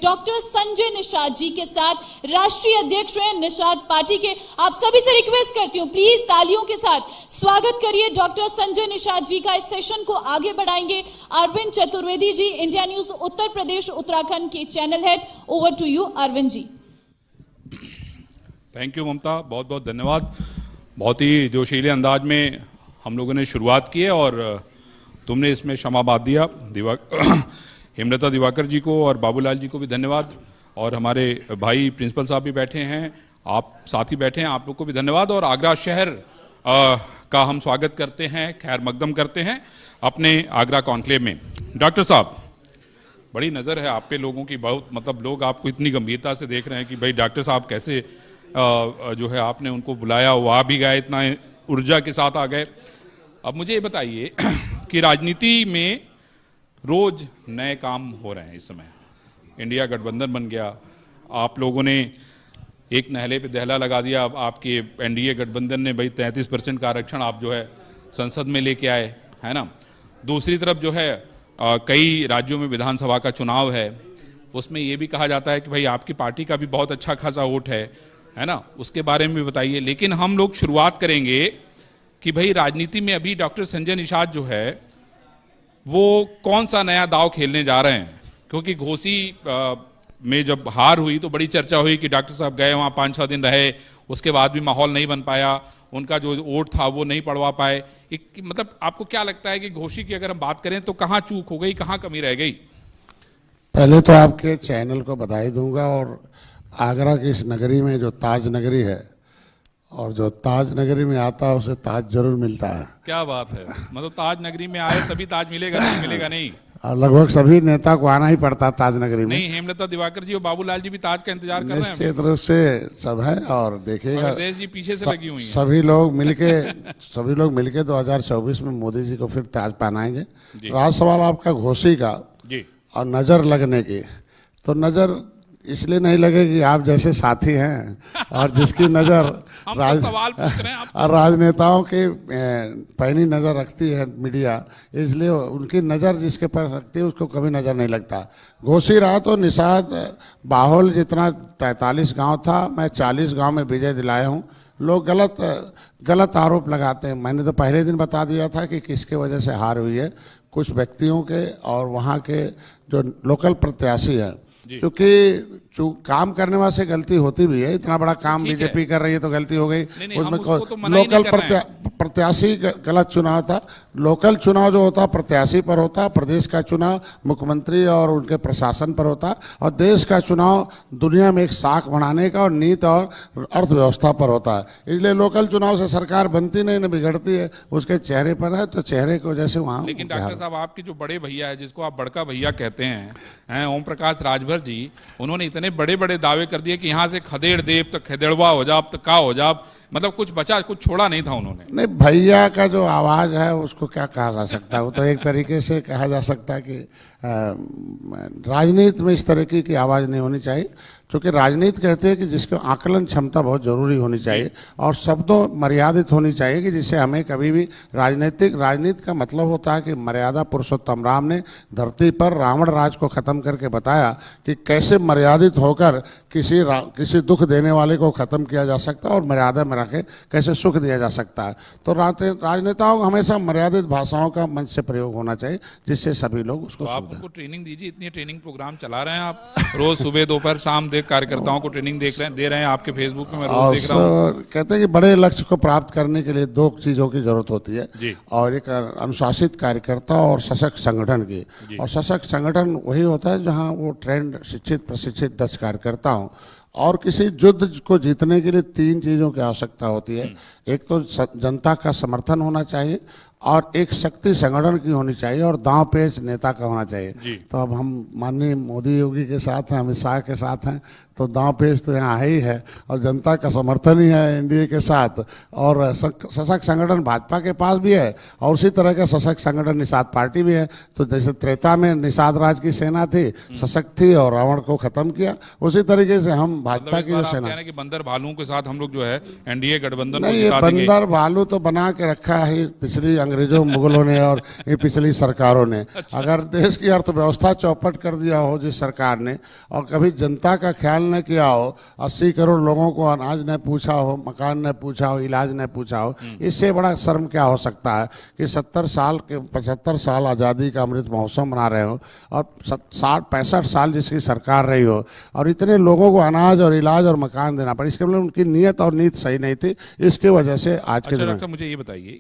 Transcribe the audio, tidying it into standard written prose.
Doctor Sanjay Nishad ji के साथ राष्ट्रीय अध्यक्ष हैं निषाद पार्टी के। आप सभी से रिक्वेस्ट करती हूँ प्लीज तालियों के साथ स्वागत करिए डॉक्टर संजय निषाद जी का। इस सेशन को आगे बढ़ाएंगे अरविंद चतुर्वेदी जी, इंडिया न्यूज उत्तर प्रदेश उत्तराखंड के channel head. Over to you Arvind ji. Thank you Mamata, बहुत बहुत धन्यवाद। बहुत ही जोशीले अंदाज में हम लोगों ने शुरुआत की है और तुमने इसमें क्षमा बात दिया। हेमलता दिवाकर जी को और बाबूलाल जी को भी धन्यवाद, और हमारे भाई प्रिंसिपल साहब भी बैठे हैं, आप साथी बैठे हैं, आप लोग को भी धन्यवाद। और आगरा शहर का हम स्वागत करते हैं, खैर मकदम करते हैं अपने आगरा कॉन्क्लेव में। डॉक्टर साहब, बड़ी नज़र है आप पे लोगों की, बहुत मतलब लोग आपको इतनी गंभीरता से देख रहे हैं कि भाई डॉक्टर साहब कैसे जो है आपने उनको बुलाया, वो आ भी गए, इतना ऊर्जा के साथ आ गए। अब मुझे ये बताइए कि राजनीति में रोज नए काम हो रहे हैं। इस समय इंडिया गठबंधन बन गया, आप लोगों ने एक नहले पे दहला लगा दिया। अब आपके एनडीए गठबंधन ने भाई 33% का आरक्षण आप जो है संसद में लेके आए, है ना। दूसरी तरफ जो है कई राज्यों में विधानसभा का चुनाव है, उसमें ये भी कहा जाता है कि भाई आपकी पार्टी का भी बहुत अच्छा खासा वोट है ना, उसके बारे में भी बताइए। लेकिन हम लोग शुरुआत करेंगे कि भाई राजनीति में अभी डॉक्टर संजय निषाद जो है वो कौन सा नया दाव खेलने जा रहे हैं, क्योंकि घोसी में जब हार हुई तो बड़ी चर्चा हुई कि डॉक्टर साहब गए वहाँ 5-6 दिन रहे, उसके बाद भी माहौल नहीं बन पाया, उनका जो वोट था वो नहीं पड़वा पाए। मतलब आपको क्या लगता है कि घोसी की अगर हम बात करें तो कहाँ चूक हो गई, कहाँ कमी रह गई? पहले तो आपके चैनल को बधाई दूंगा, और आगरा की इस नगरी में जो ताज नगरी है, और जो ताज नगरी में आता है उसे ताज जरूर मिलता है। क्या बात है, मतलब ताज नगरी में आए तभी ताज मिलेगा, नहीं मिलेगा नहीं। और लगभग सभी नेता को आना ही पड़ता ताज नगरी में। नहीं, हेमलता दिवाकर जी और बाबूलाल जी भी ताज का इंतजार कर रहे हैं। निश्चित रूप से सब है, और देखिएगा देश जी पीछे से लगी हुई हैं। सभी लोग मिलके 2024 में मोदी जी को फिर ताज पहनाएंगे। रहा सवाल आपका घोसी का जी और नजर लगने की, तो नजर इसलिए नहीं लगेगी आप जैसे साथी हैं, और जिसकी नज़र राजनेताओं के पैनी नज़र रखती है मीडिया, इसलिए उनकी नज़र जिसके पर रखती है उसको कभी नज़र नहीं लगता। घोसी रहा तो निषाद बाहुल जितना 43 गांव था, मैं 40 गांव में विजय दिलाया हूं। लोग गलत आरोप लगाते हैं। मैंने तो पहले दिन बता दिया था कि किसके वजह से हार हुई है, कुछ व्यक्तियों के और वहाँ के जो लोकल प्रत्याशी हैं, क्योंकि काम करने वाले से गलती होती भी है। इतना बड़ा काम बीजेपी कर रही है तो गलती हो गई। उसमें लोकल प्रत्याशी गलत चुनाव था। लोकल चुनाव जो होता प्रत्याशी पर होता, प्रदेश का चुनाव मुख्यमंत्री और उनके प्रशासन पर होता, और देश का चुनाव दुनिया में एक साख बढ़ाने का और नीति और अर्थव्यवस्था पर होता है। इसलिए लोकल चुनाव से सरकार बनती नहीं, बिगड़ती है, उसके चेहरे पर है, तो चेहरे की वजह से वहाँ। लेकिन डॉक्टर साहब, आपके जो बड़े भैया है, जिसको आप बड़का भैया कहते हैं, ओम प्रकाश राजभर जी, उन्होंने इतने बड़े बड़े दावे कर दिए कि यहाँ से खदेड़ देव तो खदेड़वा हो जाब तो का हो जाब, मतलब कुछ बचा, कुछ छोड़ा नहीं था उन्होंने। नहीं, भैया का जो आवाज है उसको क्या कहा जा सकता है, वो तो एक तरीके से कहा जा सकता है कि राजनीति में इस तरीके की आवाज नहीं होनी चाहिए, क्योंकि राजनीति कहते हैं कि जिसको आकलन क्षमता बहुत जरूरी होनी चाहिए और शब्दों मर्यादित होनी चाहिए, कि जिससे हमें कभी भी राजनीति का मतलब होता है कि मर्यादा पुरुषोत्तम राम ने धरती पर रावण राज को खत्म करके बताया कि कैसे मर्यादित होकर किसी दुख देने वाले को खत्म किया जा सकता है और मर्यादा में रखे कैसे सुख दिया जा सकता है। तो राजनेताओं को हमेशा मर्यादित भाषाओं का मंच से प्रयोग होना चाहिए, जिससे सभी लोग उसको। तो आप उनको ट्रेनिंग दीजिए, इतनी ट्रेनिंग प्रोग्राम चला रहे हैं आप, रोज सुबह दोपहर शाम कार्यकर्ताओं को ट्रेनिंग दे रहे हैं आपके फेसबुक में मैं रोज देख रहा हूं। कहते हैं कि बड़े लक्ष्य को प्राप्त करने के लिए 2 चीजों की जरूरत होती है, और एक अनुशासित कार्यकर्ता और सशक्त संगठन की। और सशक्त संगठन वही होता है जहां वो ट्रेंड, शिक्षित, प्रशिक्षित, दक्ष कार्यकर्ता हो। और किसी युद्ध को जीतने के लिए 3 चीजों की आवश्यकता होती है। एक तो जनता का समर्थन होना चाहिए, और एक शक्ति संगठन की होनी चाहिए, और दांव पेच नेता का होना चाहिए। तो अब हम माननीय मोदी योगी के साथ हैं, अमित शाह के साथ हैं, तो दांव पेच तो यहाँ है ही है, और जनता का समर्थन ही है एनडीए के साथ। और सशक्त संगठन भाजपा के पास भी है, और उसी तरह का सशक्त संगठन निषाद पार्टी भी है। तो जैसे त्रेता में निषाद राज की सेना थी, सशक्त थी और रावण को खत्म किया, उसी तरीके से हम भाजपा की जो सेना कि बंदर भालुओं के साथ हम लोग जो है एनडीए गठबंधन नहीं, ये बंदर भालू तो बना के रखा है पिछली अंग्रेजों मुगलों ने और ये पिछली सरकारों ने। अगर देश की अर्थव्यवस्था चौपट कर दिया हो जिस सरकार ने, और कभी जनता का ख्याल न किया हो, 80 करोड़ लोगों को अनाज न पूछा हो, मकान न पूछा हो, इलाज न पूछा हो, इससे बड़ा शर्म क्या हो सकता है कि 75 साल आज़ादी का अमृत महोत्सव मना रहे हो और 65 साल जिसकी सरकार रही हो और इतने लोगों को अनाज और इलाज और मकान देना पड़ा। इसके मतलब उनकी नीयत और नीति सही नहीं थी, इसकी वजह से आज के अच्छा दिन डॉक्टर साहब, मुझे ये बताइए,